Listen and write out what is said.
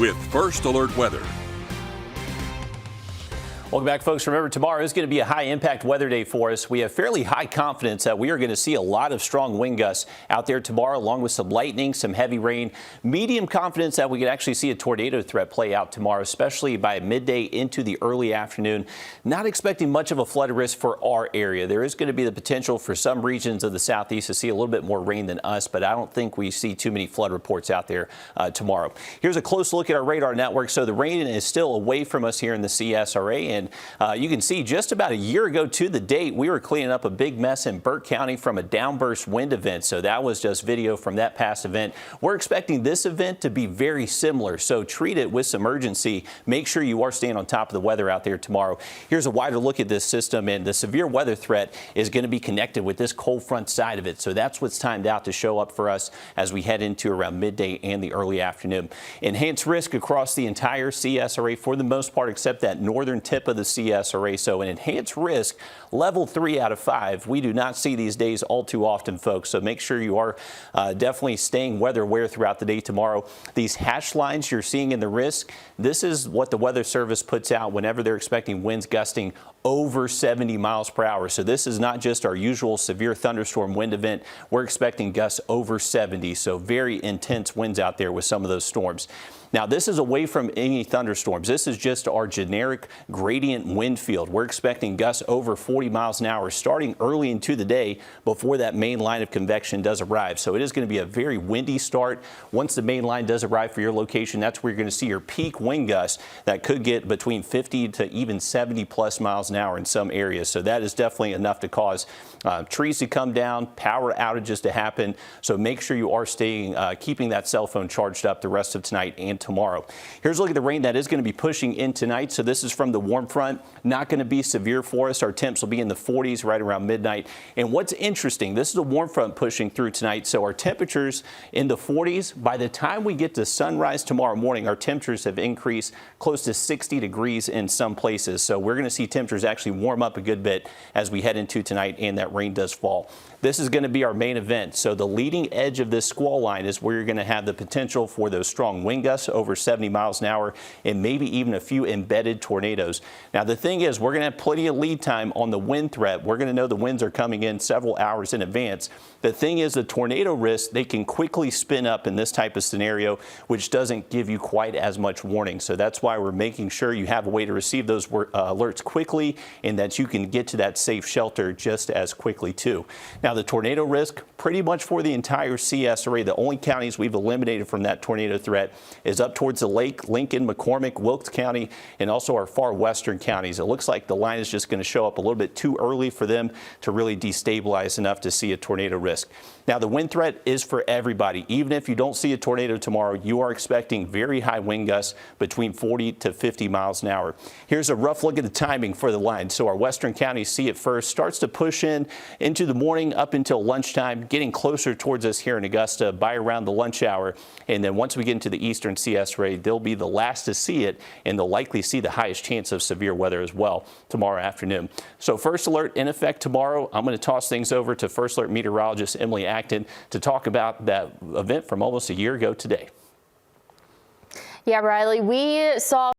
with First Alert Weather. Welcome back, folks. Remember, tomorrow is going to be a high-impact weather day for us. We have fairly high confidence that we are going to see a lot of strong wind gusts out there tomorrow, along with some lightning, some heavy rain. Medium confidence that we could actually see a tornado threat play out tomorrow, especially by midday into the early afternoon. Not expecting much of a flood risk for our area. There is going to be the potential for some regions of the southeast to see a little bit more rain than us, but I don't think we see too many flood reports out there tomorrow. Here's a close look at our radar network. So the rain is still away from us here in the CSRA. And you can see just about a year ago to the date, we were cleaning up a big mess in Burke County from a downburst wind event. So that was just video from that past event. We're expecting this event to be very similar. So treat it with some urgency. Make sure you are staying on top of the weather out there tomorrow. Here's a wider look at this system, and the severe weather threat is going to be connected with this cold front side of it. So that's what's timed out to show up for us as we head into around midday and the early afternoon. Enhanced risk across the entire CSRA for the most part, except that northern tip of the CSRA. So an enhanced risk level 3 out of 5. We do not see these days all too often, folks. So make sure you are definitely staying weather aware throughout the day tomorrow. These hash lines you're seeing in the risk, this is what the Weather Service puts out whenever they're expecting winds gusting over 70 miles per hour. So this is not just our usual severe thunderstorm wind event. We're expecting gusts over 70. So very intense winds out there with some of those storms. Now, this is away from any thunderstorms. This is just our generic gradient wind field. We're expecting gusts over 40 miles an hour starting early into the day before that main line of convection does arrive. So it is going to be a very windy start. Once the main line does arrive for your location, that's where you're going to see your peak wind gusts that could get between 50 to even 70 plus miles an hour in some areas. So that is definitely enough to cause trees to come down, power outages to happen. So make sure you are staying, keeping that cell phone charged up the rest of tonight and tomorrow. Here's a look at the rain that is going to be pushing in tonight. So this is from the warm front. Not going to be severe for us. Our temps will be in the 40s right around midnight. And what's interesting, this is a warm front pushing through tonight. So our temperatures in the 40s. By the time we get to sunrise tomorrow morning, our temperatures have increased close to 60 degrees in some places. So we're going to see temperatures actually warm up a good bit as we head into tonight and that rain does fall. This is going to be our main event. So the leading edge of this squall line is where you're going to have the potential for those strong wind gusts over 70 miles an hour and maybe even a few embedded tornadoes. Now, the thing is, we're going to have plenty of lead time on the wind threat. We're going to know the winds are coming in several hours in advance. The thing is, the tornado risk, they can quickly spin up in this type of scenario, which doesn't give you quite as much warning. So that's why we're making sure you have a way to receive those alerts quickly and that you can get to that safe shelter just as quickly too. Now, the tornado risk pretty much for the entire CSRA. The only counties we've eliminated from that tornado threat is up towards the lake, Lincoln, McCormick, Wilkes County, and also our far western counties. It looks like the line is just going to show up a little bit too early for them to really destabilize enough to see a tornado risk. Now, the wind threat is for everybody. Even if you don't see a tornado tomorrow, you are expecting very high wind gusts between 40 to 50 miles an hour. Here's a rough look at the timing for the line. So our western counties see it first, starts to push in into the morning up until lunchtime, getting closer towards us here in Augusta by around the lunch hour. And then once we get into the eastern CSRA, they'll be the last to see it, and they'll likely see the highest chance of severe weather as well tomorrow afternoon. So first alert in effect tomorrow. I'm going to toss things over to First Alert meteorologist Emily Acton to talk about that event from almost a year ago today. Yeah, Riley, we saw